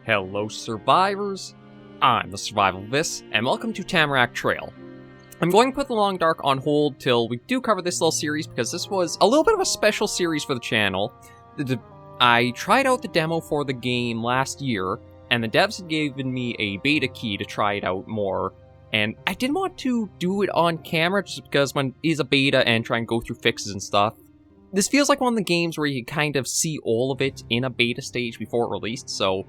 Hello survivors, I'm the Survivalist, and welcome to Tamarak Trail. I'm going to put The Long Dark on hold till we do cover this little series because this was a little bit of a special series for the channel. I tried out the demo for the game last year, and the devs had given me a beta key to try it out more, and I didn't want to do it on camera just because when it is a beta and try and go through fixes and stuff. This feels like one of the games where you kind of see all of it in a beta stage before it released, so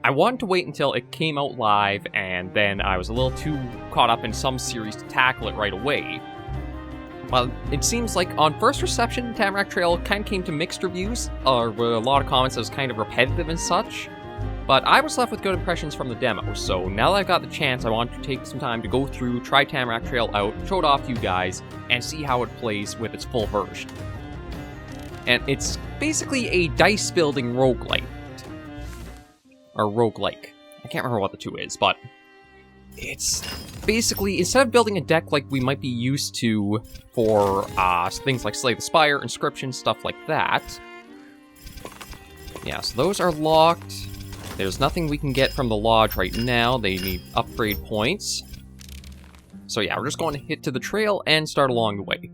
I wanted to wait until it came out live, and then I was a little too caught up in some series to tackle it right away. Well, it seems like on first reception, Tamarak Trail kind of came to mixed reviews, or a lot of comments that was kind of repetitive and such, but I was left with good impressions from the demo, so now that I've got the chance, I want to take some time to go through, try Tamarak Trail out, show it off to you guys, and see how it plays with its full version. And it's basically a dice-building roguelike. Or roguelike. I can't remember what the two is, but it's basically, instead of building a deck like we might be used to for things like Slay the Spire, Inscription, stuff like that. Yeah, so those are locked. There's nothing we can get from the lodge right now. They need upgrade points. So yeah, we're just going to hit to the trail and start along the way.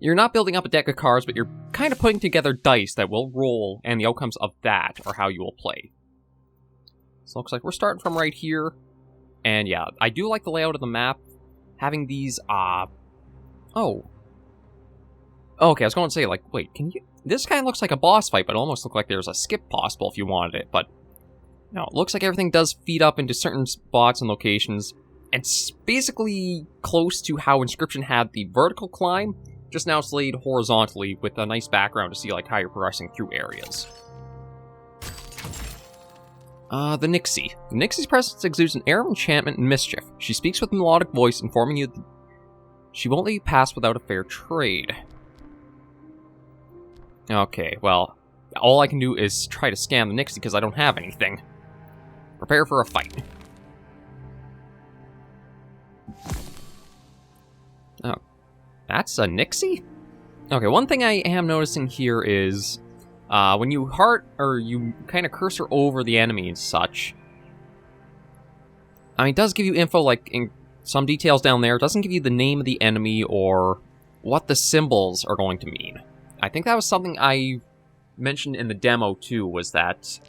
You're not building up a deck of cards, but you're kind of putting together dice that will roll, and the outcomes of that are how you will play. So it looks like we're starting from right here. And yeah, I do like the layout of the map. Having these, Oh. Okay, I was going to say, like, wait, can you... This kind of looks like a boss fight, but it almost looked like there's a skip possible if you wanted it, but... No, it looks like everything does feed up into certain spots and locations. It's basically close to how Inscription had the vertical climb, just now it's laid horizontally with a nice background to see, like, how you're progressing through areas. The Nixie. The Nixie's presence exudes an air of enchantment and mischief. She speaks with a melodic voice, informing you that she won't let you pass without a fair trade. Okay, well, all I can do is try to scam the Nixie because I don't have anything. Prepare for a fight. Oh, that's a Nixie? Okay, one thing I am noticing here is... when you you kind of cursor over the enemy and such, I mean, it does give you info, like, in some details down there. It doesn't give you the name of the enemy or what the symbols are going to mean. I think that was something I mentioned in the demo, too, was that...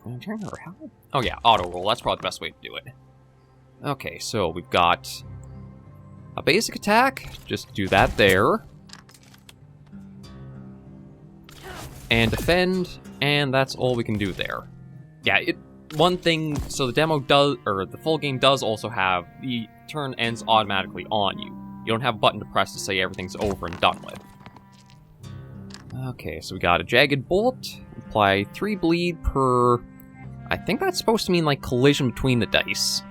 I'm trying to remember how... Oh, yeah, auto-roll. That's probably the best way to do it. Okay, so we've got a basic attack. Just do that there. And defend, and that's all we can do there. Yeah, one thing, so the demo does, or the full game does also have, the turn ends automatically on you. You don't have a button to press to say everything's over and done with. Okay, so we got a Jagged Bolt, apply 3 bleed per, I think that's supposed to mean like collision between the dice.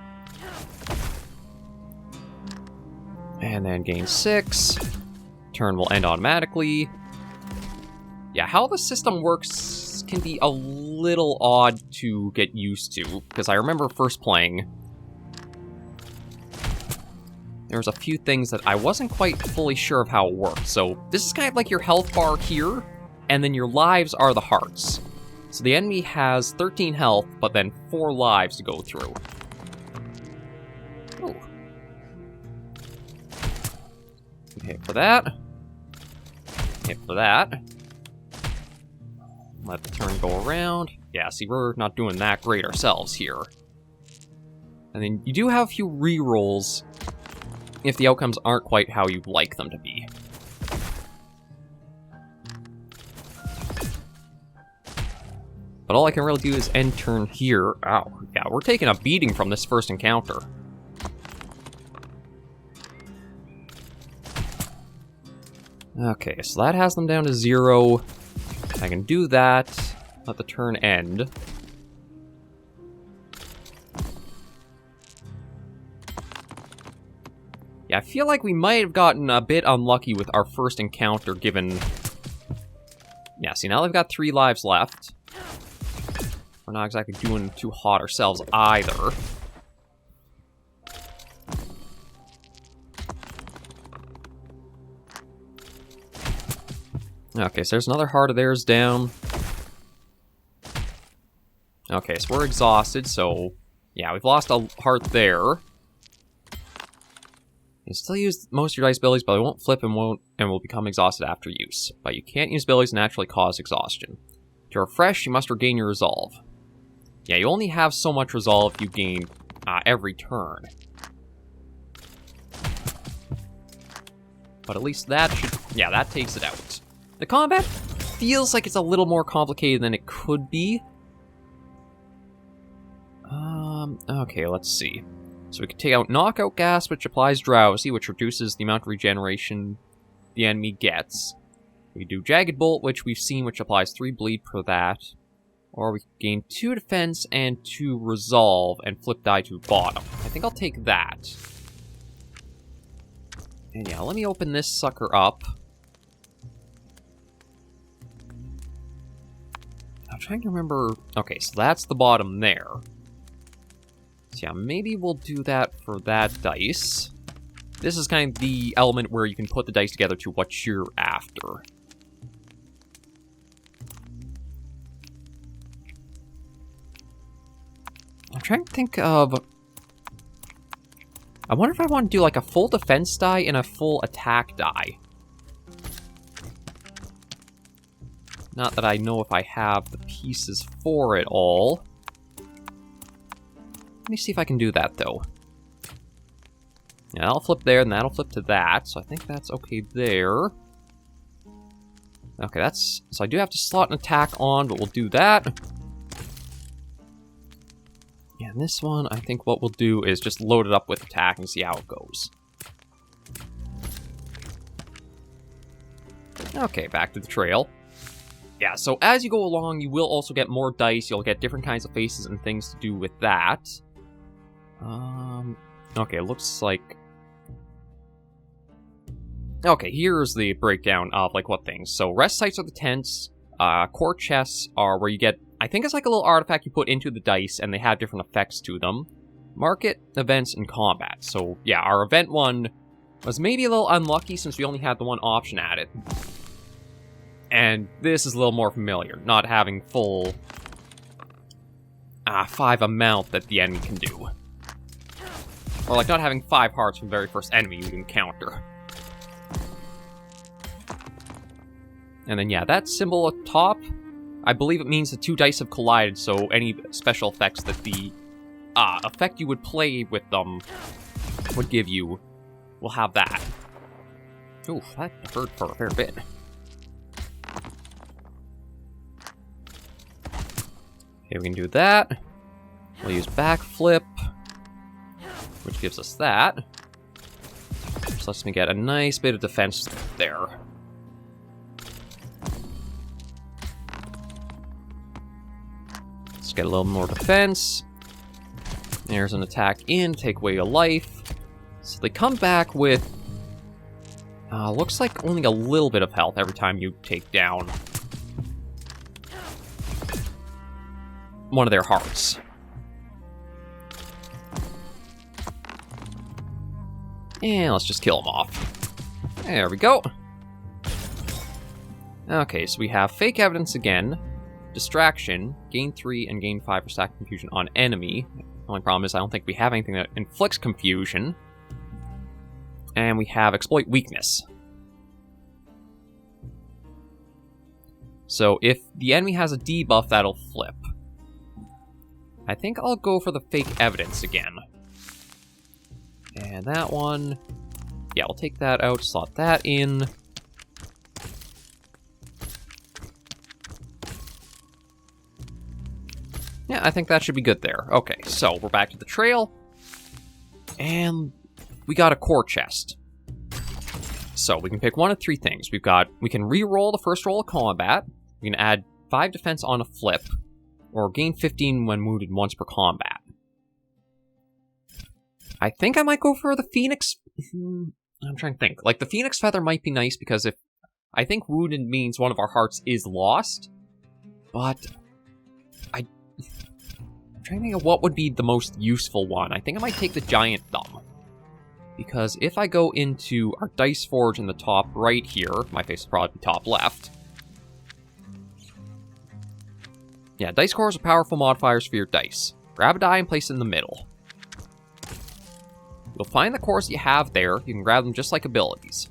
And then gain 6, turn will end automatically. Yeah, how the system works can be a little odd to get used to, because I remember first playing, there was a few things that I wasn't quite fully sure of how it worked. So this is kind of like your health bar here, and then your lives are the hearts. So the enemy has 13 health, but then 4 lives to go through. Oh. Hit for that. Hit for that. Let the turn go around. Yeah, see, we're not doing that great ourselves here. And then you do have a few rerolls if the outcomes aren't quite how you'd like them to be. But all I can really do is end turn here. Ow, yeah, we're taking a beating from this first encounter. Okay, so that has them down to 0. I can do that, let the turn end. Yeah, I feel like we might have gotten a bit unlucky with our first encounter, given... Yeah, see, now they've got 3 lives left. We're not exactly doing too hot ourselves either. Okay, so there's another heart of theirs down. Okay, so we're exhausted, so... Yeah, we've lost a heart there. You still use most of your dice abilities, but they won't flip and will become exhausted after use. But you can't use abilities that naturally cause exhaustion. To refresh, you must regain your resolve. Yeah, you only have so much resolve you gain every turn. But at least that should... Yeah, that takes it out. The combat feels like it's a little more complicated than it could be. Okay, let's see. So we can take out Knockout Gas, which applies Drowsy, which reduces the amount of regeneration the enemy gets. We do Jagged Bolt, which we've seen, which applies 3 bleed per that. Or we can gain 2 defense and 2 resolve and flip die to bottom. I think I'll take that. And yeah, let me open this sucker up. I'm trying to remember... Okay, so that's the bottom there. So yeah, maybe we'll do that for that dice. This is kind of the element where you can put the dice together to what you're after. I'm trying to think of... I wonder if I want to do like a full defense die and a full attack die. Not that I know if I have the pieces for it all. Let me see if I can do that, though. Yeah, that'll flip there, and that'll flip to that, so I think that's okay there. Okay, that's... So I do have to slot an attack on, but we'll do that. Yeah, and this one, I think what we'll do is just load it up with attack and see how it goes. Okay, back to the trail. Yeah, so as you go along, you will also get more dice. You'll get different kinds of faces and things to do with that. Okay, looks like... Okay, here's the breakdown of, like, what things. So, rest sites are the tents. Core chests are where you get... I think it's like a little artifact you put into the dice, and they have different effects to them. Market, events, and combat. So, yeah, our event one was maybe a little unlucky since we only had the one option at it. And this is a little more familiar, not having full 5 amount that the enemy can do. Or like not having 5 hearts from the very first enemy you encounter. And then yeah, that symbol at top, I believe it means the 2 dice have collided, so any special effects that the effect you would play with them would give you will have that. Oof, that hurt for a fair bit. Okay, we can do that. We'll use backflip, which gives us that. So lets me get a nice bit of defense there. Let's get a little more defense. There's an attack in, take away a life. So they come back with... looks like only a little bit of health every time you take down one of their hearts. And let's just kill them off. There we go. Okay, so we have fake evidence again. Distraction, gain 3 and gain 5 for stack confusion on enemy. The only problem is I don't think we have anything that inflicts confusion. And we have exploit weakness. So if the enemy has a debuff, that'll flip. I think I'll go for the fake evidence again. And that one... Yeah, we'll take that out, slot that in. Yeah, I think that should be good there. Okay, so we're back to the trail. And we got a core chest. So we can pick one of 3 things. We can re-roll the first roll of combat. We can add 5 defense on a flip. Or gain 15 when wounded once per combat. I think I might go for the Phoenix... I'm trying to think. Like, the Phoenix Feather might be nice because if... I think wounded means one of our hearts is lost. But... I'm trying to think of what would be the most useful one. I think I might take the Giant Thumb. Because if I go into our Dice Forge in the top right here... My face will probably be top left. Yeah, dice cores are powerful modifiers for your dice. Grab a die and place it in the middle. You'll find the cores you have there. You can grab them just like abilities.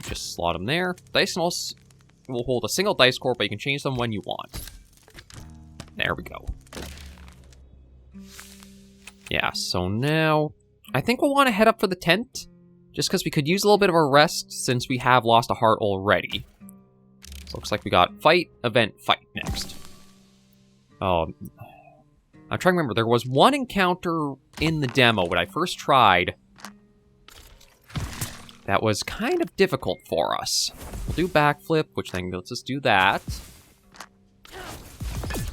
Just slot them there. Dice will hold a single dice core, but you can change them when you want. There we go. Yeah, so now I think we'll want to head up for the tent, just because we could use a little bit of a rest since we have lost a heart already. So looks like we got fight, event, fight next. I'm trying to remember, there was one encounter in the demo when I first tried that was kind of difficult for us. We'll do backflip, which then lets us do that.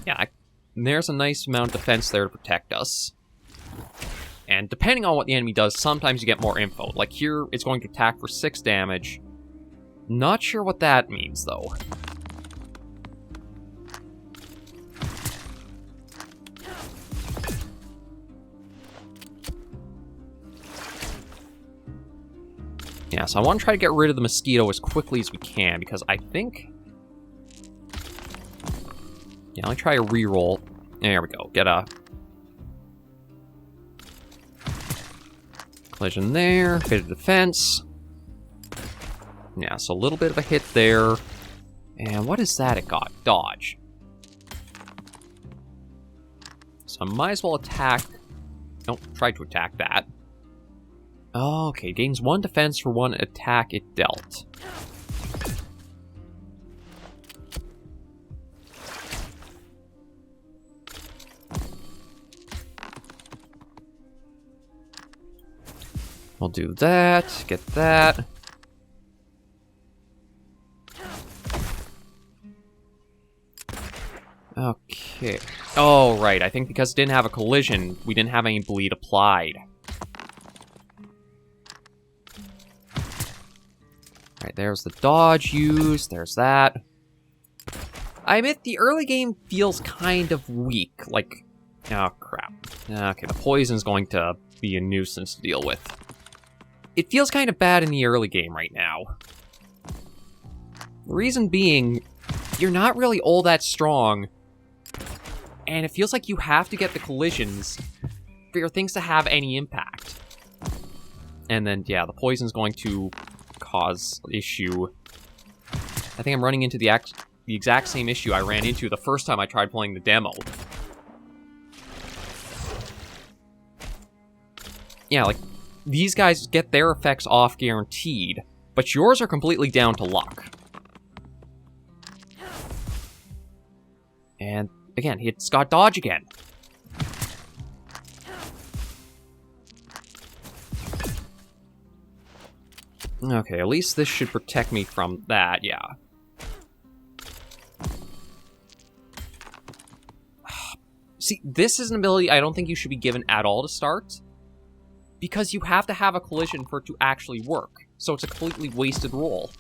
Yeah, there's a nice amount of defense there to protect us. And depending on what the enemy does, sometimes you get more info. Like here, it's going to attack for 6 damage. Not sure what that means, though. Yeah, so I want to try to get rid of the mosquito as quickly as we can, because I think... Yeah, let me try a reroll. There we go. Get a... collision there, bit of defense. Yeah, so a little bit of a hit there. And what is that it got? Dodge. So I might as well attack... Nope, try to attack that. Okay, gains 1 defense for 1 attack it dealt. We'll do that, get that. Okay. Oh, right, I think because it didn't have a collision, we didn't have any bleed applied. Alright, there's the dodge used, there's that. I admit, the early game feels kind of weak, like... Oh, crap. Okay, the poison's going to be a nuisance to deal with. It feels kind of bad in the early game right now. The reason being, you're not really all that strong, and it feels like you have to get the collisions for your things to have any impact. And then, yeah, the poison's going to cause issue. I think I'm running into the exact same issue I ran into the first time I tried playing the demo. Yeah, like, these guys get their effects off guaranteed, but yours are completely down to luck. And, again, it's got dodge again. Okay, at least this should protect me from that, yeah. See, this is an ability I don't think you should be given at all to start, because you have to have a collision for it to actually work, so it's a completely wasted roll.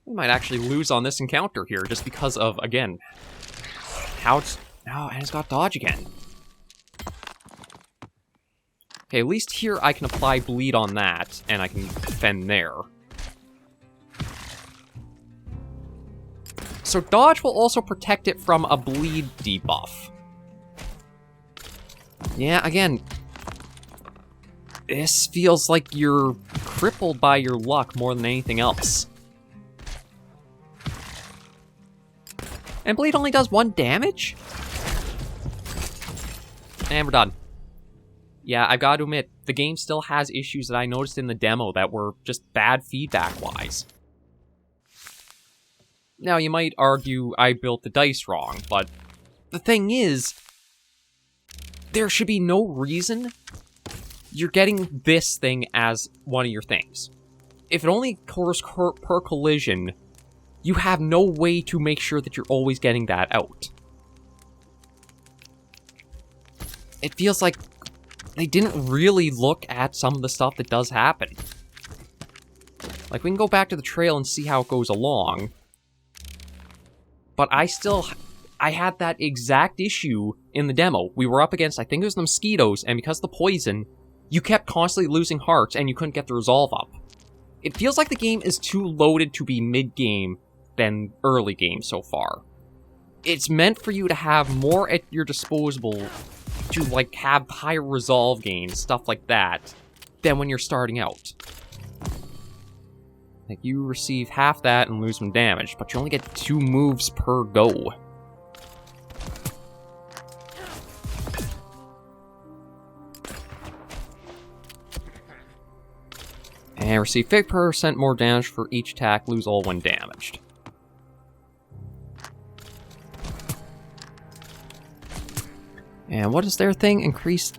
We might actually lose on this encounter here, just because of, again, how it's... Oh, and it's got dodge again. Okay, at least here I can apply bleed on that, and I can defend there. So dodge will also protect it from a bleed debuff. Yeah, again, this feels like you're crippled by your luck more than anything else. And bleed only does 1 damage? And we're done. Yeah, I've got to admit, the game still has issues that I noticed in the demo that were just bad feedback-wise. Now, you might argue I built the dice wrong, but the thing is, there should be no reason you're getting this thing as one of your things. If it only occurs per collision, you have no way to make sure that you're always getting that out. It feels like they didn't really look at some of the stuff that does happen. Like, we can go back to the trail and see how it goes along. But I had that exact issue in the demo. We were up against, I think it was the mosquitoes, and because of the poison, you kept constantly losing hearts, and you couldn't get the resolve up. it feels like the game is too loaded to be mid-game than early game so far. It's meant for you to have more at your disposal to, like, have higher resolve gains, stuff like that, than when you're starting out. Like, you receive half that and lose some damage, but you only get 2 moves per go. And receive 50% more damage for each attack, lose all when damaged. And what is their thing? Increase...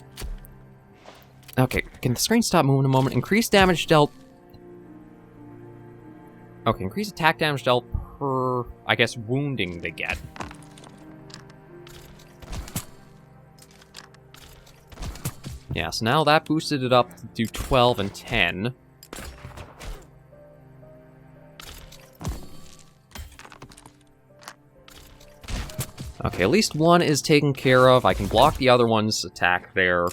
Okay, can the screen stop moving a moment? Increase damage dealt... Okay, increase attack damage dealt per, I guess, wounding they get. Yeah, so now that boosted it up to do 12 and 10. Okay, at least one is taken care of. I can block the other one's attack there.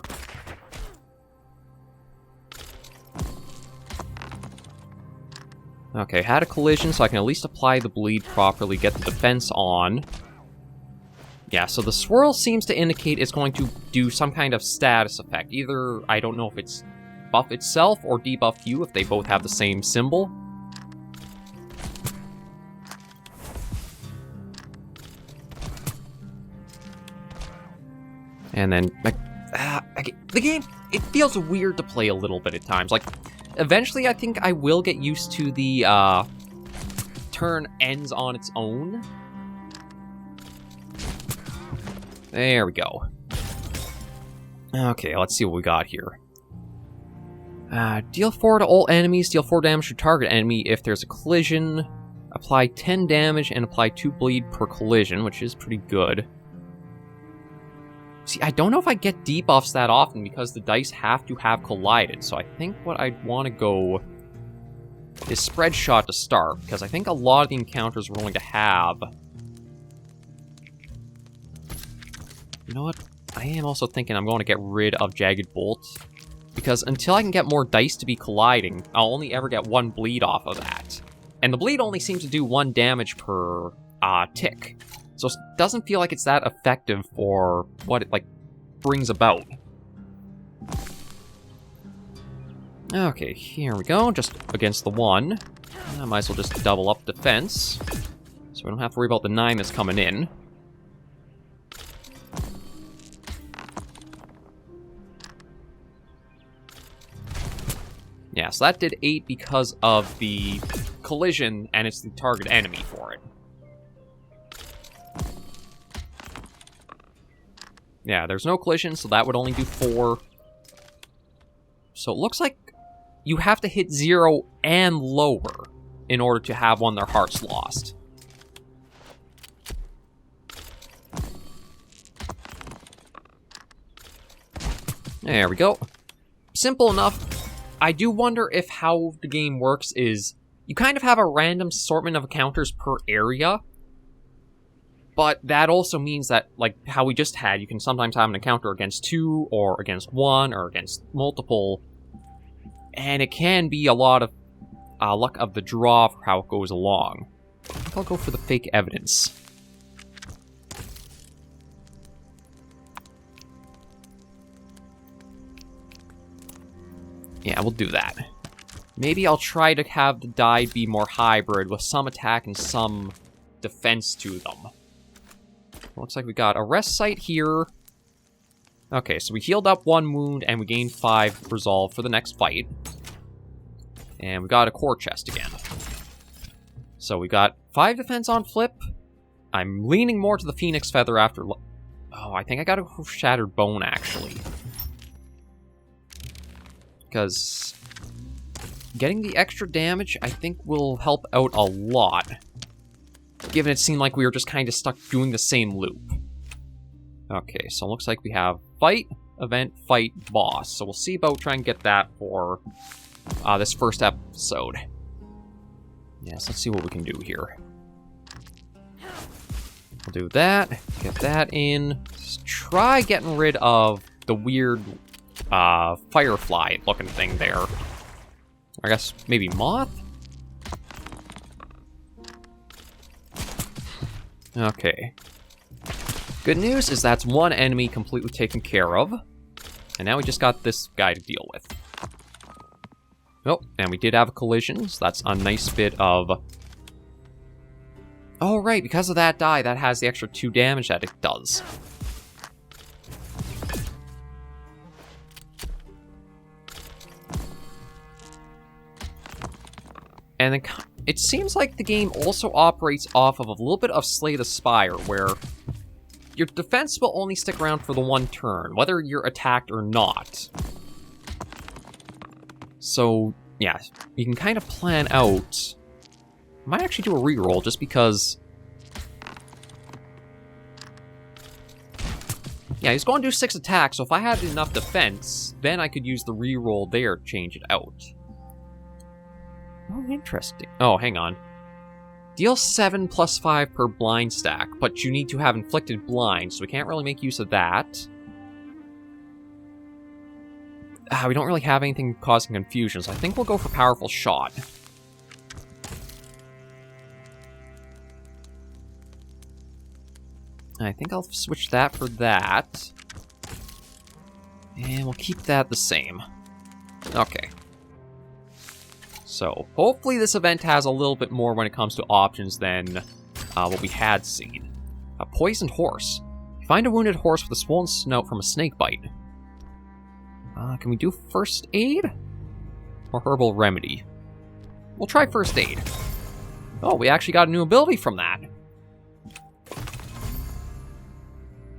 Okay, had a collision, so I can at least apply the bleed properly, get the defense on. Yeah, so the swirl seems to indicate it's going to do some kind of status effect. Either, I don't know if it's buff itself or debuff you, if they both have the same symbol. And then, like, the game, it feels weird to play a little bit at times. Like, eventually I think I will get used to the, turn ends on its own. There we go. Okay, let's see what we got here. Deal 4 to all enemies, deal 4 damage to target enemy if there's a collision. Apply 10 damage and apply 2 bleed per collision, which is pretty good. See, I don't know if I get debuffs that often because the dice have to have collided, so I think what I'd want to go is spread shot to start, because I think a lot of the encounters we're going to have... You know what? I am also thinking I'm going to get rid of Jagged Bolt, because until I can get more dice to be colliding, I'll only ever get 1 bleed off of that. And the bleed only seems to do 1 damage per tick. So it doesn't feel like it's that effective for what it, like, brings about. Okay, here we go, just against the 1. I might as well just double up defense, so we don't have to worry about the 9 that's coming in. Yeah, so that did 8 because of the collision, and it's the target enemy for it. Yeah, there's no collision, so that would only do 4. So it looks like you have to hit 0 and lower in order to have one of their hearts lost. There we go. Simple enough. I do wonder if how the game works is you kind of have a random assortment of encounters per area. But that also means that, like how we just had, you can sometimes have an encounter against 2, or against 1, or against multiple. And it can be a lot of luck of the draw for how it goes along. I think I'll go for the fake evidence. Yeah, we'll do that. Maybe I'll try to have the die be more hybrid, with some attack and some defense to them. Looks like we got a rest site here. Okay, so we healed up 1 wound, and we gained 5 resolve for the next fight. And we got a core chest again. So we got 5 defense on flip. I'm leaning more to the Phoenix Feather after... Oh, I think I got a Shattered Bone, actually. Because getting the extra damage, I think, will help out a lot. Given it seemed like we were just kind of stuck doing the same loop. Okay, so it looks like we have fight, event, fight, boss. So we'll see about trying to get that for this first episode. Yes, let's see what we can do here. We'll do that, get that in. Let's try getting rid of the weird firefly-looking thing there. I guess maybe moth? Okay. Good news is that's one enemy completely taken care of. And now we just got this guy to deal with. Oh, and we did have a collision, so that's a nice bit of... Oh, right, because of that die, that has the extra 2 damage that it does. And then it seems like the game also operates off of a little bit of Slay the Spire, where your defense will only stick around for the 1 turn, whether you're attacked or not. So, yeah, you can kind of plan out... I might actually do a reroll, just because... Yeah, he's going to do 6 attacks, so if I had enough defense, then I could use the reroll there to change it out. Oh, interesting. Oh, hang on. Deal 7 plus 5 per blind stack, but you need to have inflicted blind, so we can't really make use of that. We don't really have anything causing confusion, so I think we'll go for Powerful Shot. I think I'll switch that for that. And we'll keep that the same. Okay. So, hopefully this event has a little bit more when it comes to options than what we had seen. A poisoned horse. Find a wounded horse with a swollen snout from a snake bite. Can we do first aid? Or herbal remedy? We'll try first aid. Oh, we actually got a new ability from that.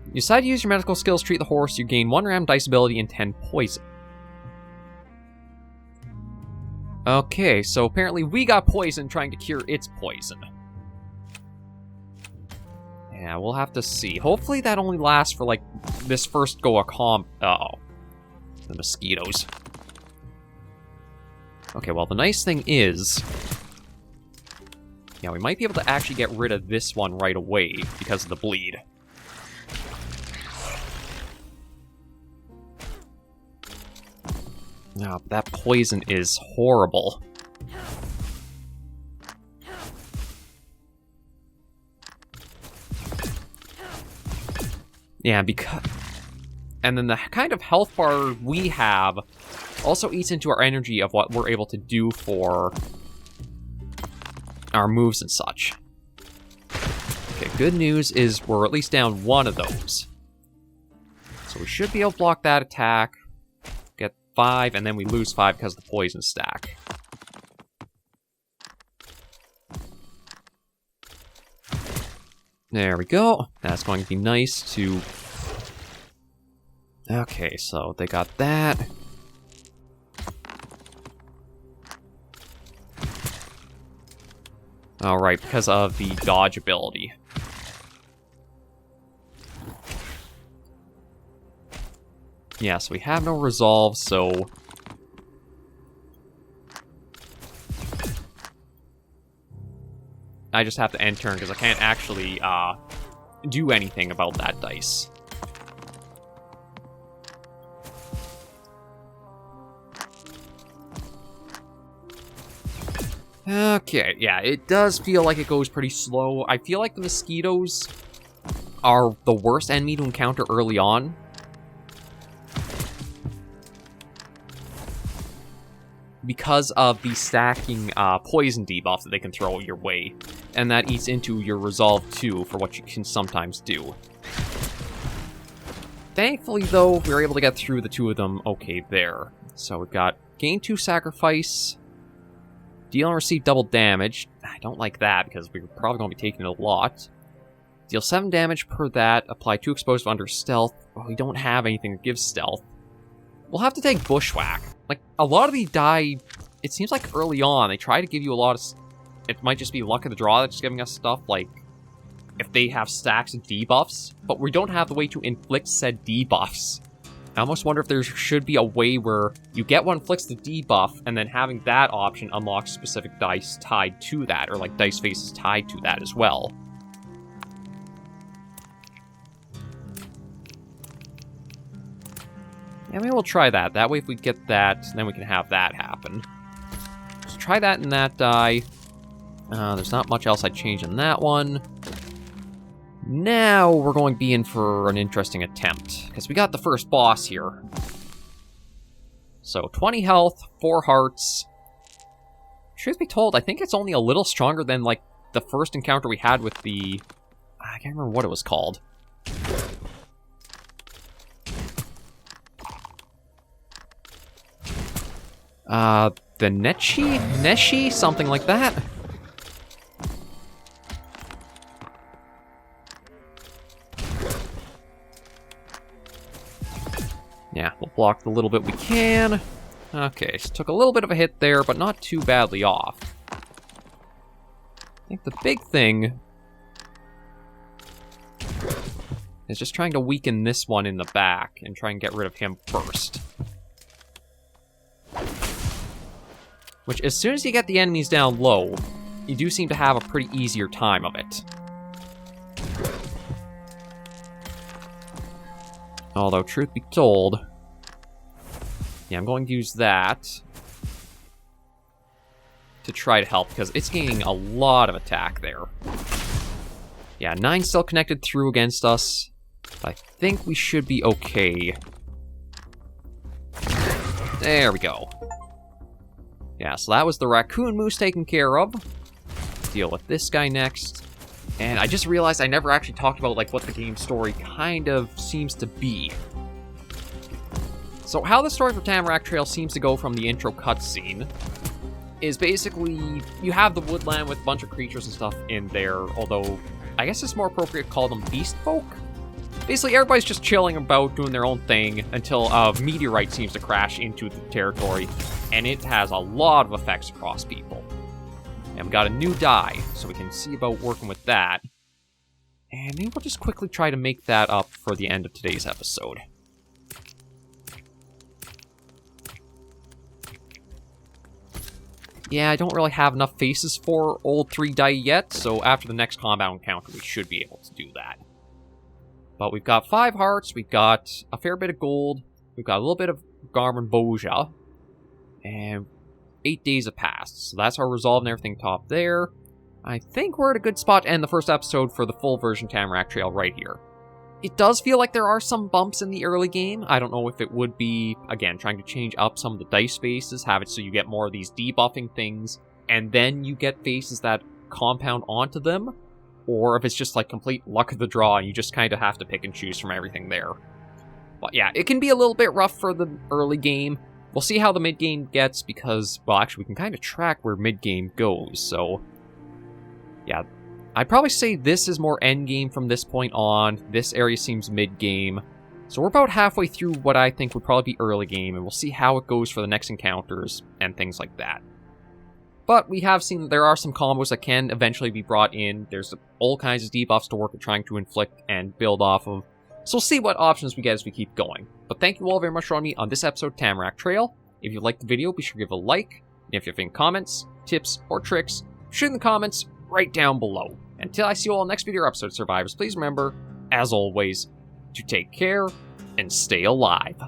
You decide to use your medical skills to treat the horse, you gain 1 random dice ability and 10 poison. Okay, so apparently we got poison trying to cure its poison. Yeah, we'll have to see. Hopefully that only lasts for, like, this first go of Uh-oh. The mosquitoes. Okay, well, the nice thing is... Yeah, we might be able to actually get rid of this one right away because of the bleed. No, but that poison is horrible. Yeah, because... And then the kind of health bar we have also eats into our energy of what we're able to do for our moves and such. Okay, good news is we're at least down 1 of those. So we should be able to block that attack. 5, and then we lose 5 because of the poison stack. There we go. That's going to be nice to... Okay, so they got that. Alright, because of the dodge ability. Yeah, so we have no resolve, so... I just have to end turn, because I can't actually, do anything about that dice. Okay, yeah, it does feel like it goes pretty slow. I feel like the mosquitoes are the worst enemy to encounter early on. Because of the stacking poison debuffs that they can throw your way. And that eats into your resolve too, for what you can sometimes do. Thankfully, though, we were able to get through the 2 of them okay there. So we've got gain 2 sacrifice, deal and receive double damage. I don't like that, because we're probably going to be taking a lot. Deal 7 damage per that, apply 2 explosive under stealth. Well, we don't have anything that gives stealth. We'll have to take Bushwhack. Like, a lot of the die, it seems like early on, they try to give you a lot of... It might just be luck of the draw that's giving us stuff, like, if they have stacks of debuffs, but we don't have the way to inflict said debuffs. I almost wonder if there should be a way where you get what inflicts the debuff, and then having that option unlocks specific dice tied to that, or like dice faces tied to that as well. Yeah, maybe we'll try that. That way if we get that, then we can have that happen. try that in that die. There's not much else I'd change in that one. Now we're going to be in for an interesting attempt, because we got the first boss here. So 20 health, 4 hearts. Truth be told, I think it's only a little stronger than, like, the first encounter we had with the... I can't remember what it was called. The Neshi? Something like that? Yeah, we'll block the little bit we can. Okay, so took a little bit of a hit there, but not too badly off. I think the big thing is just trying to weaken this one in the back and try and get rid of him first. Which, as soon as you get the enemies down low, you do seem to have a pretty easier time of it. Although, truth be told, yeah, I'm going to use that to try to help, because it's gaining a lot of attack there. Yeah, 9 still connected through against us. But I think we should be okay. There we go. Yeah, so that was the raccoon moose taken care of. Deal with this guy next. And I just realized I never actually talked about, like, what the game story kind of seems to be. So how the story for Tamarak Trail seems to go from the intro cutscene is basically you have the woodland with a bunch of creatures and stuff in there, although I guess it's more appropriate to call them beast folk. Basically, everybody's just chilling about, doing their own thing, until a meteorite seems to crash into the territory, and it has a lot of effects across people. And we got a new die, so we can see about working with that. And maybe we'll just quickly try to make that up for the end of today's episode. Yeah, I don't really have enough faces for old 3 die yet, so after the next combat encounter, we should be able to do that. But we've got 5 hearts, we've got a fair bit of gold, we've got a little bit of Garmin Boja, and 8 days have passed. So that's our resolve and everything top there. I think we're at a good spot to end the first episode for the full version Tamarak Trail right here. It does feel like there are some bumps in the early game. I don't know if it would be, again, trying to change up some of the dice faces, have it so you get more of these debuffing things, and then you get faces that compound onto them, or if it's just like complete luck of the draw and you just kind of have to pick and choose from everything there. But yeah, it can be a little bit rough for the early game. We'll see how the mid-game gets because, well, actually we can kind of track where mid-game goes, so yeah. I'd probably say this is more endgame from this point on. This area seems mid-game. So we're about halfway through what I think would probably be early game, and we'll see how it goes for the next encounters and things like that. But we have seen that there are some combos that can eventually be brought in. There's all kinds of debuffs to work at trying to inflict and build off of. So we'll see what options we get as we keep going. But thank you all very much for joining me on this episode of Tamarak Trail. If you liked the video, be sure to give it a like. And if you have any comments, tips, or tricks, shoot in the comments right down below. Until I see you all in the next video or episode, survivors, please remember, as always, to take care and stay alive.